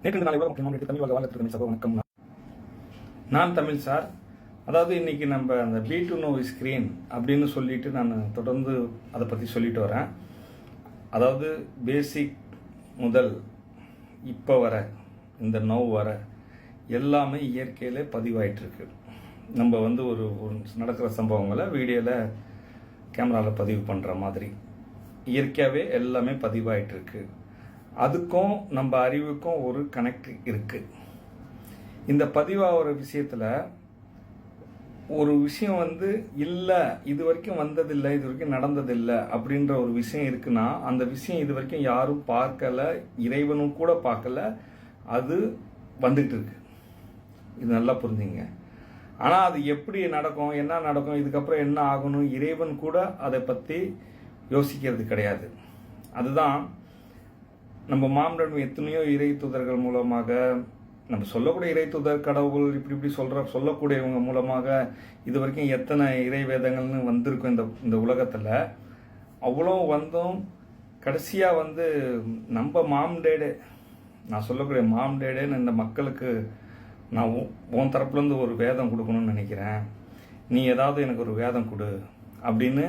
நேற்று நாளை முக்கியமான தமிழ் வாழ்க்கை சகோ வணக்கம். நான் தமிழ் சார். அதாவது இன்னைக்கு நம்ம அந்த பி டு நோ ஸ்க்ரீன் அப்படின்னு சொல்லிட்டு நான் தொடர்ந்து அதை பற்றி சொல்லிட்டு வரேன். அதாவது பேசிக் முதல் இப்போ வர இந்த நோவ் வர எல்லாமே இயற்கையிலே பதிவாயிட்டுருக்கு. நம்ம வந்து ஒரு நடக்கிற சம்பவங்களை வீடியோவில் கேமராவில் பதிவு பண்ணுற மாதிரி இயற்கையாகவே எல்லாமே பதிவாயிட்டுருக்கு. அதுக்கும் நம்ம அறிவுக்கும் ஒரு கனெக்ட் இருக்குது. இந்த பதிவாகிற விஷயத்தில் ஒரு விஷயம் வந்து இல்லை, இது வரைக்கும் வந்ததில்லை, இது வரைக்கும் நடந்ததில்லை அப்படின்ற ஒரு விஷயம் இருக்குன்னா அந்த விஷயம் இது வரைக்கும் யாரும் பார்க்கல, இறைவனும் கூட பார்க்கல, அது வந்துட்டு இருக்கு. இது நல்லா புரிஞ்சுங்க. ஆனால் அது எப்படி நடக்கும், என்ன நடக்கும், இதுக்கப்புறம் என்ன ஆகணும், இறைவன் கூட அதை பற்றி யோசிக்கிறது கிடையாது. அதுதான் நம்ம மாமன்றம் எத்தனையோ இறை தூதர்கள் மூலமாக, நம்ம சொல்லக்கூடிய இறை தூதர் கடவுள் இப்படி சொல்லக்கூடியவங்க மூலமாக இது வரைக்கும் எத்தனை இறை வேதங்கள்னு வந்திருக்கும் இந்த உலகத்தில். அவ்வளோ வந்தும் கடைசியாக வந்து நம்ம மாம்டேடே, நான் சொல்லக்கூடிய மாம்டேடேன்னு இந்த மக்களுக்கு நான் உன் தரப்புலேருந்து ஒரு வேதம் கொடுக்கணும்னு நினைக்கிறேன், நீ ஏதாவது எனக்கு ஒரு வேதம் கொடு அப்படின்னு.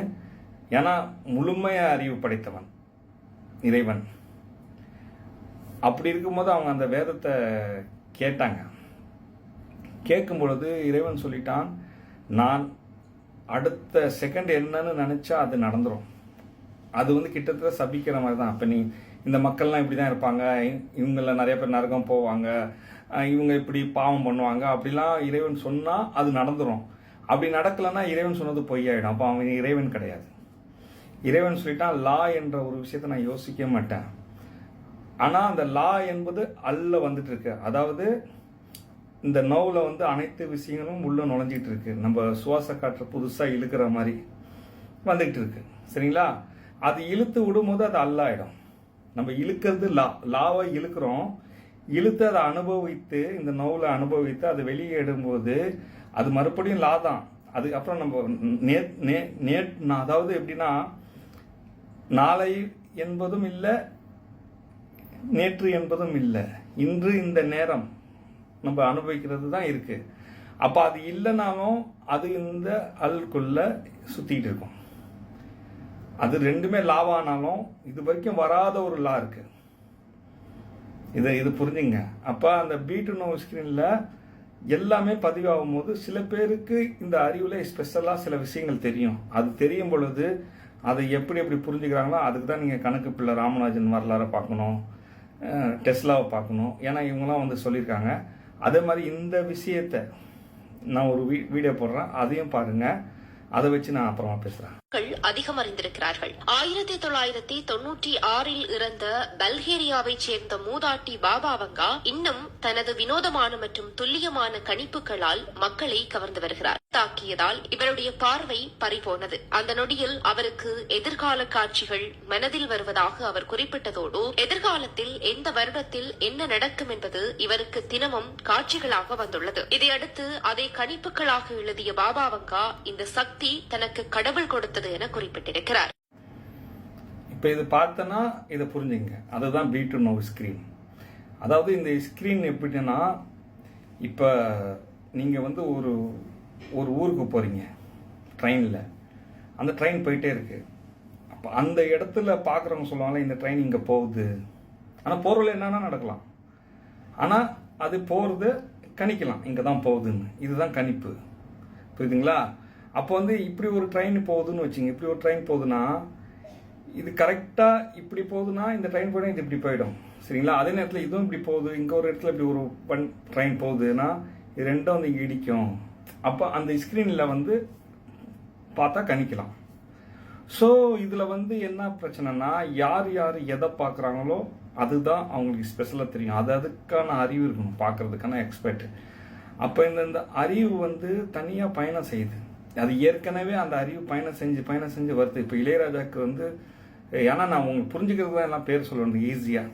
ஏன்னா முழுமையாக அறிவு படைத்தவன் இறைவன். அப்படி இருக்கும்போது அவங்க அந்த வேதத்தை கேட்டாங்க. கேட்கும் பொழுது இறைவன் சொல்லிட்டான், நான் அடுத்த செகண்ட் என்னன்னு நினச்சா அது நடந்துடும். அது வந்து கிட்டத்தட்ட சபிக்கிற மாதிரி தான். அப்போ நீ இந்த மக்கள்லாம் இப்படி தான் இருப்பாங்க, இவங்கள நிறைய பேர் நரகம் போவாங்க, இவங்க இப்படி பாவம் பண்ணுவாங்க அப்படிலாம் இறைவன் சொன்னால் அது நடந்துடும். அப்படி நடக்கலைன்னா இறைவன் சொன்னது பொய்யாயிடும். அப்போ அவன் இறைவன் கிடையாது. இறைவன் சொல்லிட்டான், லா என்ற ஒரு விஷயத்தை நான் யோசிக்க மாட்டேன். ஆனால் அந்த லா என்பது அல்ல வந்துட்டு இருக்கு. அதாவது இந்த நோவில் வந்து அனைத்து விஷயங்களும் உள்ள நுழைஞ்சிட்டு இருக்கு. நம்ம சுவாச காற்று புதுசாக இழுக்கிற மாதிரி வந்துகிட்டு இருக்கு. சரிங்களா? அது இழுத்து விடும்போது அது அல்லாயிடும். நம்ம இழுக்கிறது லாவை இழுக்கிறோம். இழுத்து அதை அனுபவித்து, இந்த நோவில் அனுபவித்து அதை வெளியே எடுக்கும்போது அது மறுபடியும் லா தான். அதுக்கப்புறம் நம்ம அதாவது எப்படின்னா, நாளை என்பதும் இல்லை, நேற்று என்பதும் இல்லை, இன்று இந்த நேரம் நம்ம அனுபவிக்கிறது தான் இருக்கு. அப்போ அது இல்லைனாலும் அது இந்த அல்குள்ள சுத்திட்டு இருக்கும். அது ரெண்டுமே லாவானாலும் இது வரைக்கும் வராத ஒரு லா இருக்கு. இது புரிஞ்சுங்க. அப்போ அந்த பி டு நோ ஸ்கிரீன்ல எல்லாமே பதிவாகும் போது சில பேருக்கு இந்த அறிவுல ஸ்பெஷலாக சில விஷயங்கள் தெரியும். அது தெரியும் பொழுது அதை எப்படி புரிஞ்சுக்கிறாங்களோ அதுக்கு தான் நீங்கள் கணக்கு பிள்ளை ராமராஜன் வரலாறை பார்க்கணும், டெஸ்லாவை பார்க்கணும். ஏன்னா இவங்களாம் வந்து சொல்லியிருக்காங்க. அதே மாதிரி இந்த விஷயத்தை நான் ஒரு வீடியோ போடுறேன், அதையும் பாருங்க. அதை வச்சு நான் அப்புறமா பேசுறேன். அதிகம் அறிந்திருக்கிறார்கள். 1996 இறந்த பல்கேரியாவை சேர்ந்த மூதாட்டி பாபா வங்கா இன்னும் தனது வினோதமான மற்றும் துல்லியமான கணிப்புகளால் மக்களை கவர்ந்து வருகிறார். தாக்கியதால் இவருடைய பார்வை பறிபோனது. அந்த நொடியில் அவருக்கு எதிர்கால காட்சிகள் மனதில் வருவதாக அவர் குறிப்பிட்டதோடு, எதிர்காலத்தில் எந்த வருடத்தில் என்ன நடக்கும் என்பது இவருக்கு தினமும் காட்சிகளாக வந்துள்ளது. இதையடுத்து அதை கணிப்புகளாக எழுதிய பாபா வங்கா இந்த சக்தி தனக்கு கடவுள் கொடுத்த என குறிப்பிட்டிருக்கிறார். இப்ப இது பார்த்தனா இதை புரிஞ்சுங்க. அதுதான் பி டு நோ ஸ்கிரீன். அதாவது இந்த ஸ்கிரீன் எப்படின்னா, இப்ப நீங்க வந்து ஒரு ஊருக்கு போறீங்க ட்ரெயின்ல. அந்த ட்ரெயின் போயிட்டே இருக்கு. அப்ப அந்த இடத்துல பாக்குறவங்க சொல்லுவாங்க, இந்த ட்ரெயின் இங்க போகுது. ஆனா போறதுல என்னன்னா நடக்கலாம். ஆனா அது போறது கணிக்கலாம், இங்கதான் போகுதுன்னு. இதுதான் கணிப்பு. புரியுதுங்களா? அப்போ வந்து இப்படி ஒரு ட்ரெயின் போகுதுன்னு வச்சுங்க. இப்படி ஒரு ட்ரெயின் போகுதுன்னா இது கரெக்டாக இப்படி போகுதுன்னா இந்த ட்ரெயின் போய்டும், இது இப்படி போயிடும். சரிங்களா? அதே நேரத்தில் இதுவும் இப்படி போகுது, இங்கே ஒரு இடத்துல இப்படி ஒரு ட்ரெயின் போகுதுன்னா இது ரெண்டும் வந்து இங்கே இடிக்கும். அப்போ அந்த ஸ்க்ரீனில் வந்து பார்த்தா கணிக்கலாம். ஸோ இதில் வந்து என்ன பிரச்சனைனா, யார் எதை பார்க்குறாங்களோ அதுதான் அவங்களுக்கு ஸ்பெஷலாக தெரியும். அதுக்கான அறிவு இருக்கணும், பார்க்கறதுக்கான எக்ஸ்பர்ட். அப்போ இந்த அறிவு வந்து தனியாக பயணம் செய்யுது. அது ஏற்கனவே அந்த அறிவு பயணம் செஞ்சு வருது. இப்போ இளையராஜாவுக்கு வந்து, ஏன்னா நான் உங்களுக்கு புரிஞ்சுக்கிறது தான் எல்லாம் பேர் சொல்லணும் ஈஸியாக.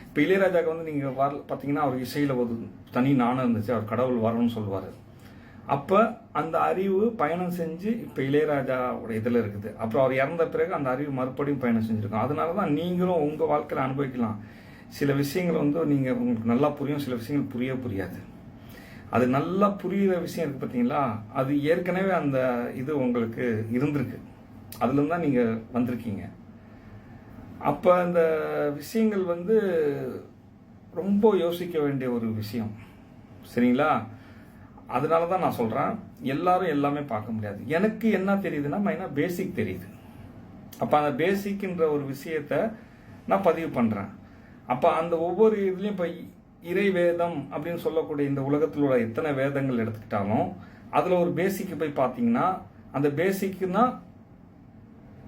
இப்போ இளையராஜாவுக்கு வந்து நீங்கள் பார்த்தீங்கன்னா அவர் இசையில் ஒரு தனி நாணம் இருந்துச்சு, அவர் கடவுள் வரணும்னு சொல்லுவார். அப்போ அந்த அறிவு பயணம் செஞ்சு இப்போ இளையராஜாவோட இதில் இருக்குது. அப்புறம் அவர் இறந்த பிறகு அந்த அறிவு மறுபடியும் பயணம் செஞ்சுருக்கோம். அதனால தான் நீங்களும் உங்கள் வாழ்க்கையில் அனுபவிக்கலாம். சில விஷயங்கள் வந்து நீங்கள் உங்களுக்கு நல்லா புரியும், சில விஷயங்கள் புரியாது. அது நல்லா புரிகிற விஷயம் இருக்குது பார்த்தீங்களா, அது ஏற்கனவே அந்த இது உங்களுக்கு இருந்திருக்கு, அதுலேருந்து தான் நீங்கள் வந்திருக்கீங்க. அப்போ அந்த விஷயங்கள் வந்து ரொம்ப யோசிக்க வேண்டிய ஒரு விஷயம், சரிங்களா? அதனால தான் நான் சொல்கிறேன், எல்லாரும் எல்லாமே பார்க்க முடியாது. எனக்கு என்ன தெரியுதுன்னா மெயினாக பேசிக் தெரியுது. அப்போ அந்த பேசிக்ன்ற ஒரு விஷயத்தை நான் பதிவு பண்ணுறேன். அப்போ அந்த ஒவ்வொரு இதுலேயும் இப்போ இறை வேதம் அப்படின்னு சொல்லக்கூடிய இந்த உலகத்தில் உள்ள எத்தனை வேதங்கள் எடுத்துக்கிட்டாலும் அதில் ஒரு பேசிக்கு போய் பார்த்தீங்கன்னா, அந்த பேசிக்குன்னா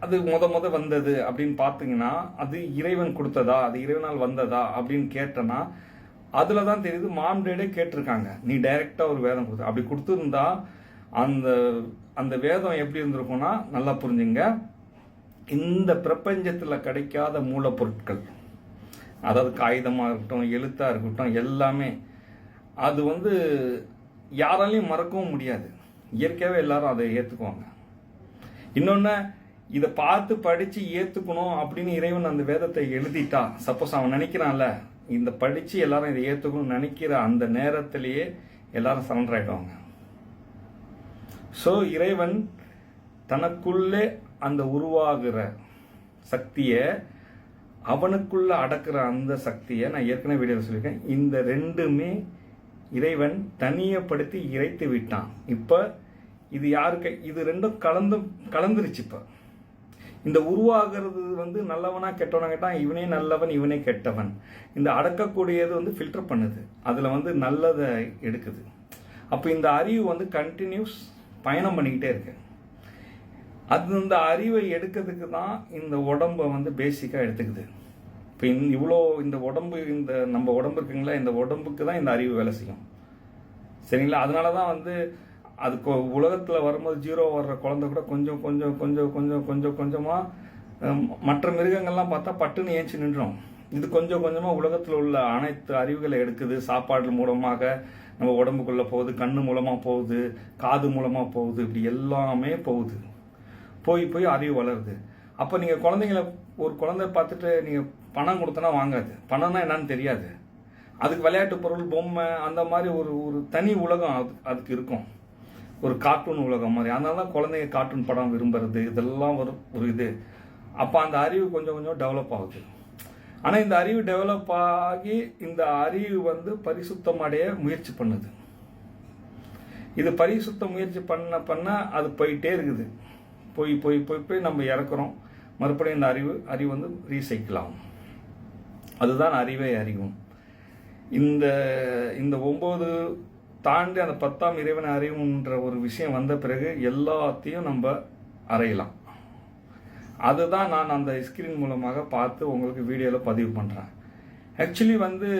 அது முத வந்தது அப்படின்னு பார்த்தீங்கன்னா அது இறைவன் கொடுத்ததா, அது இறைவனால் வந்ததா அப்படின்னு கேட்டனா அதில் தான் தெரியுது. மாம் டேடே கேட்டிருக்காங்க, நீ டைரெக்டாக ஒரு வேதம் கொடுத்த, அப்படி கொடுத்துருந்தா அந்த அந்த வேதம் எப்படி இருந்திருக்கும்னா, நல்லா புரிஞ்சுங்க, இந்த பிரபஞ்சத்தில் கிடைக்காத மூலப்பொருட்கள், அதாவது காகிதமாக இருக்கட்டும், எழுத்தாக இருக்கட்டும், எல்லாமே அது வந்து யாராலையும் மறக்கவும் முடியாது. இயற்கையாகவே எல்லாரும் அதை ஏற்றுக்குவாங்க. இன்னொன்று, இதை பார்த்து படித்து ஏற்றுக்கணும் அப்படின்னு இறைவன் அந்த வேதத்தை எழுதிட்டா, சப்போஸ் அவன் நினைக்கிறான்ல இந்த படித்து எல்லாரும் இதை ஏற்றுக்கணும்னு நினைக்கிற அந்த நேரத்திலேயே எல்லாரும் சரண்டர் ஆகிடுவாங்க. ஸோ இறைவன் தனக்குள்ளே அந்த உருவாகிற சக்தியை, அவனுக்குள்ள அடக்கிற அந்த சக்தியை நான் ஏற்கனவே வீடியோவில் சொல்லியிருக்கேன், இந்த ரெண்டுமே இறைவன் தனியப்படுத்தி இறைத்து விட்டான். இப்போ இது யாருக்கு, இது ரெண்டும் கலந்துருச்சு. இப்போ இந்த உருவாகிறது வந்து நல்லவனா கெட்டவனா கேட்டால் இவனே நல்லவன் இவனே கெட்டவன். இந்த அடக்கக்கூடியது வந்து ஃபில்டர் பண்ணுது, அதில் வந்து நல்லதை எடுக்குது. அப்போ இந்த அறிவு வந்து கண்டினியூஸ் பயணம் பண்ணிக்கிட்டே இருக்கு. அது இந்த அறிவை எடுக்கிறதுக்கு தான் இந்த உடம்பை வந்து பேசிக்காக எடுத்துக்குது. இப்போ இவ்வளோ இந்த உடம்பு, இந்த நம்ம உடம்பு இருக்குங்களா, இந்த உடம்புக்கு தான் இந்த அறிவு வேலை செய்யும், சரிங்களா? அதனால தான் வந்து அதுக்கு உலகத்தில் வரும்போது ஜீரோ வர்ற குழந்தை கூட கொஞ்சம் கொஞ்சம் கொஞ்சம் கொஞ்சம் கொஞ்சம் கொஞ்சமாக மற்ற மிருகங்கள்லாம் பார்த்தா பட்டுன்னு ஏஞ்சி நின்றோம். இது கொஞ்சம் கொஞ்சமாக உலகத்தில் உள்ள அனைத்து அறிவுகளை எடுக்குது. சாப்பாடு மூலமாக நம்ம உடம்புக்குள்ளே போகுது, கண்ணு மூலமாக போகுது, காது மூலமாக போகுது, இப்படி எல்லாமே போகுது. போய் அறிவு வளருது. அப்போ நீங்கள் குழந்தைங்கள, ஒரு குழந்தை பார்த்துட்டு நீங்கள் பணம் கொடுத்தனா வாங்காது, பணம்னா என்னன்னு தெரியாது. அதுக்கு விளையாட்டு பொருள், பொம்மை, அந்த மாதிரி ஒரு தனி உலகம் அதுக்கு இருக்கும், ஒரு கார்ட்டூன் உலகம் மாதிரி. அதனால தான் குழந்தைங்க கார்ட்டூன் படம் விரும்புறது, இதெல்லாம் ஒரு இது. அப்போ அந்த அறிவு கொஞ்சம் கொஞ்சம் டெவலப் ஆகுது. ஆனால் இந்த அறிவு டெவலப் ஆகி இந்த அறிவு வந்து பரிசுத்தம் அடைய முயற்சி பண்ணுது. இது பரிசுத்த முயற்சி பண்ண அது போயிட்டே இருக்குது. போய் நம்ம இறக்குறோம். மறுபடியும் இந்த அறிவு வந்து ரீசைக்கிள் ஆகும். அதுதான் அறிவை அறிவும். இந்த 9 தாண்டி அந்த 10ஆம் இறைவனை அறிவுன்ற ஒரு விஷயம் வந்த பிறகு எல்லாத்தையும் நம்ம அறையலாம். அதுதான் நான் அந்த ஸ்கிரீன் மூலமாக பார்த்து உங்களுக்கு வீடியோவில் பதிவு பண்ணுறேன். ஆக்சுவலி வந்து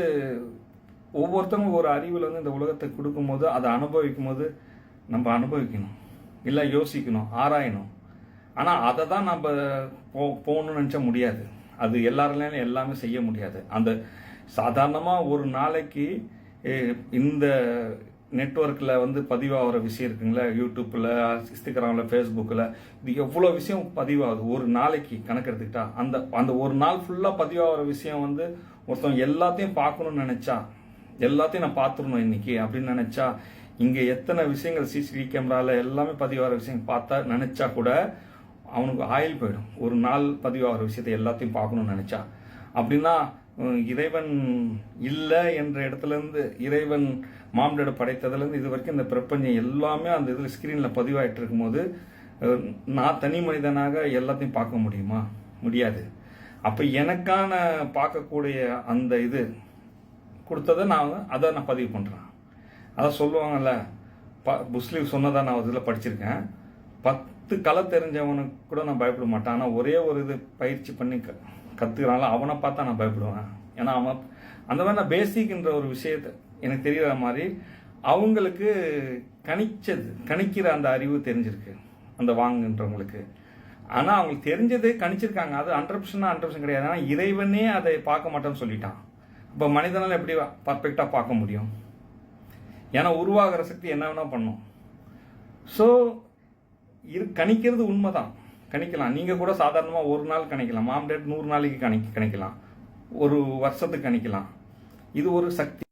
ஒவ்வொருத்தவங்க ஒரு அறிவில் வந்து இந்த உலகத்தை கொடுக்கும்போது, அதை அனுபவிக்கும் போது நம்ம அனுபவிக்கணும், இல்லை யோசிக்கணும், ஆராயணும். ஆனால் அதை தான் நம்ம போகணும்னு நினச்சா முடியாது. அது எல்லாராலையும் எல்லாமே செய்ய முடியாது. அந்த சாதாரணமாக ஒரு நாளைக்கு இந்த நெட்வொர்க்கில் வந்து பதிவாகிற விஷயம் இருக்குங்களா, யூடியூப்பில், இன்ஸ்டாகிராமில், ஃபேஸ்புக்கில், இது எவ்வளோ விஷயம் பதிவாகுது ஒரு நாளைக்கு கணக்கு எடுத்துக்கிட்டா. அந்த ஒரு நாள் ஃபுல்லாக பதிவாகிற விஷயம் வந்து ஒருத்தவங்க எல்லாத்தையும் பார்க்கணும்னு நினச்சா, எல்லாத்தையும் நான் பார்த்துடணும் இன்னைக்கு அப்படின்னு நினச்சா, இங்கே எத்தனை விஷயங்கள் சிசிடிவி கேமராவில் எல்லாமே பதிவாகிற விஷயம் பார்த்தா நினச்சா கூட அவனுக்கு ஆயில் போயிடும். ஒரு நாள் பதிவாகிற விஷயத்தை எல்லாத்தையும் பார்க்கணும்னு நினச்சா. அப்படின்னா இறைவன் இல்லை என்ற இடத்துலேருந்து, இறைவன் மாம்டேட படைத்ததுலேருந்து இது வரைக்கும் இந்த பிரபஞ்சம் எல்லாமே அந்த இதில் ஸ்க்ரீனில் பதிவாகிட்டு இருக்கும்போது நான் தனி மனிதனாக எல்லாத்தையும் பார்க்க முடியுமா? முடியாது. அப்போ எனக்கான பார்க்கக்கூடிய அந்த இது கொடுத்ததை அதை நான் பதிவு பண்ணுறேன். அதான் சொல்லுவாங்கல்ல, புஸ்லீவ் சொன்னதை நான் இதில் படிச்சிருக்கேன், 10 கலை தெரிஞ்சவனுக்கு கூட நான் பயப்பட மாட்டேன். ஆனால் ஒரே ஒரு இது பயிற்சி பண்ணி கற்றுக்கிறாங்களோ அவனை பார்த்தா நான் பயப்படுவேன். ஏன்னா அவன் அந்த மாதிரி நான் பேசிக்ன்ற ஒரு விஷயத்தை எனக்கு தெரிகிற மாதிரி அவங்களுக்கு கணிக்கிற அந்த அறிவு தெரிஞ்சிருக்கு அந்த வாங்குன்றவங்களுக்கு. ஆனால் அவங்களுக்கு தெரிஞ்சது கணிச்சிருக்காங்க. அது 100% கிடையாது. ஆனால் இறைவனே அதை பார்க்க மாட்டேன்னு சொல்லிட்டான். இப்போ மனிதனால் எப்படி பர்ஃபெக்டாக பார்க்க முடியும்? ஏன்னா உருவாகிற சக்தி என்ன வேணால் பண்ணும். ஸோ கணிக்கிறது உண்மைதான், கணிக்கலாம். நீங்கள் கூட சாதாரணமாக ஒரு நாள் கணிக்கலாம், மாம்டேட் 100 நாளைக்கு கணிக்கலாம். ஒரு வருஷத்துக்கு கணிக்கலாம். இது ஒரு சக்தி.